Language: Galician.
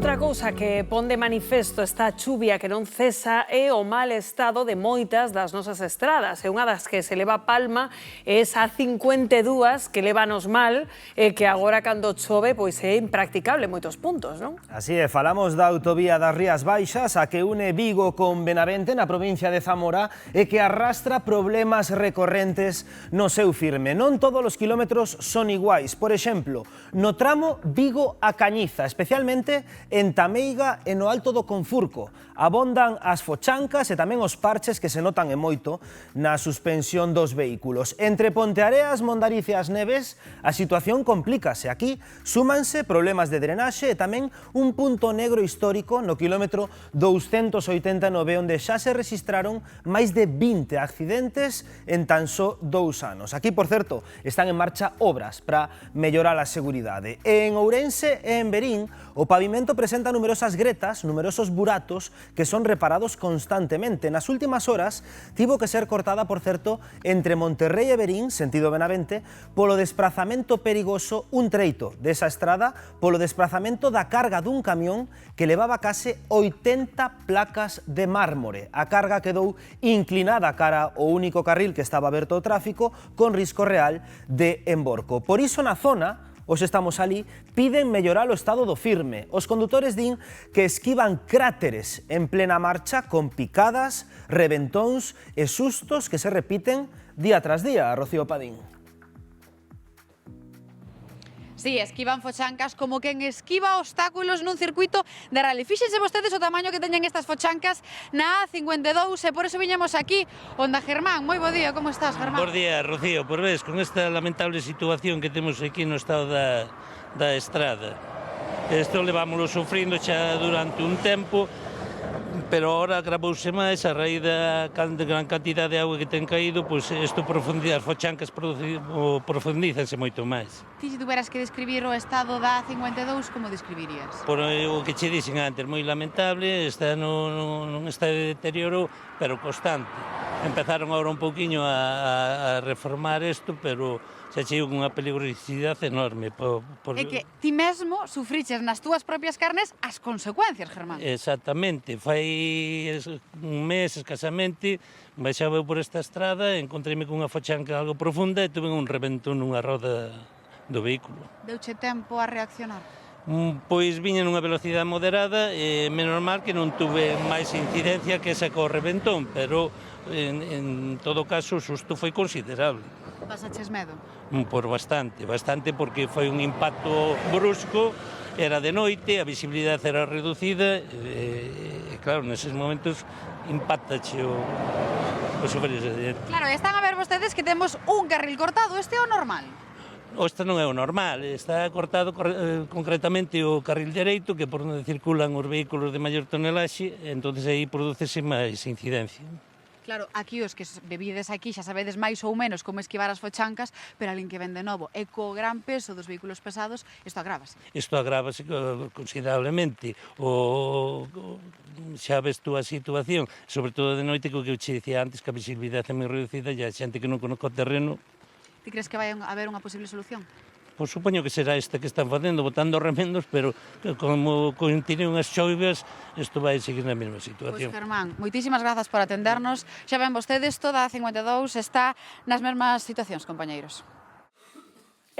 Outra cousa que pon de manifesto esta chuvia que non cesa é o mal estado de moitas das nosas estradas. E unha das que se leva a palma é esa 52 que levanos mal e que agora cando chove pois é impracticable en moitos puntos, non? Así é, falamos da autovía das Rías Baixas, a que une Vigo con Benavente na provincia de Zamora e que arrastra problemas recorrentes no seu firme. Non todos os kilómetros son iguais. Por exemplo, no tramo Vigo a Cañiza, especialmente en Tameiga e no Alto do Confurco. Abondan as fochancas e tamén os parches que se notan e moito na suspensión dos vehículos. Entre Ponteareas, Mondariz e as Neves, a situación complícase. Aquí súmanse problemas de drenaxe e tamén un punto negro histórico no kilómetro 289, onde xa se registraron máis de 20 accidentes en tan só 2 anos. Aquí, por certo, están en marcha obras para mellorar a seguridade. En Ourense e en Verín, o pavimento presenta numerosas gretas, numerosos buratos que son reparados constantemente. Nas últimas horas tivo que ser cortada, por certo, entre Monterrey e Verín, sentido Benavente, polo desprazamento perigoso un treito desa estrada, polo desprazamento da carga dun camión que levaba case 80 placas de mármore. A carga quedou inclinada cara ao único carril que estaba aberto ao tráfico, con risco real de emborco. Por iso na zona, os estamos ali, piden mellorar o estado do firme. Os condutores din que esquivan cráteres en plena marcha con picadas, reventóns e sustos que se repiten día tras día, Rocío Padín. Sí, esquivan fochancas como quen esquiva obstáculos nun circuito de rally. Fíxense vostedes o tamaño que teñen estas fochancas na A52 e por eso viñamos aquí onde Germán. Moi bo día, como estás, Germán? Bo día, Rocío, por ves, con esta lamentable situación que temos aquí no estado da estrada. Isto levámoslo sufrindo xa durante un tempo, pero ahora agravouse máis a raíz da gran cantidad de auga que ten caído, pois isto as fochancas profundízanse moito máis. Ti, se tuveras que describir o estado da A52, como describirías? Por o que che dixen antes, moi lamentable, está nun estado de deterioro, pero constante. Empezaron agora un pouquiño a reformar isto, pero xa chegou unha peligrosidade enorme. É que ti mesmo sufriches nas túas propias carnes as consecuencias, Germán. Exactamente, fai un mes escasamente, baixaba eu por esta estrada, encontreime cunha fochanca algo profunda e tuve un reventón nunha roda do vehículo. Deuche tempo a reaccionar? Pois viña nunha velocidade moderada e menos mal que non tuve máis incidencia que esa co reventón, pero en todo caso o susto foi considerable. Pasaches medo? Por bastante, porque foi un impacto brusco, era de noite, a visibilidade era reducida e claro, neses momentos impactache o sufrir ese día. Claro, e están a ver vostedes que temos un carril cortado, este é o normal? Este non é o normal, está cortado concretamente o carril dereito, que por onde circulan os vehículos de maior tonelaxe, entonces aí prodúcese máis incidencia. Claro, aquí os que bebides aquí xa sabedes máis ou menos como esquivar as fochancas, pero alín que ven de novo e co gran peso dos vehículos pesados, isto agrávase. Isto agrávase considerablemente. Xa ves tú a situación, sobre todo de noite, que o que eu che dicía antes, que a visibilidade é moi reducida e a xente que non conoce o terreno. Ti crees que vai haber unha posible solución? Pois supoño que será esta que están facendo, botando remendos, pero como continúen as choivas, isto vai seguir na mesma situación. Pois, Germán, moitísimas grazas por atendernos. Xa ven vostedes, toda a 52 está nas mesmas situacións, compañeiros.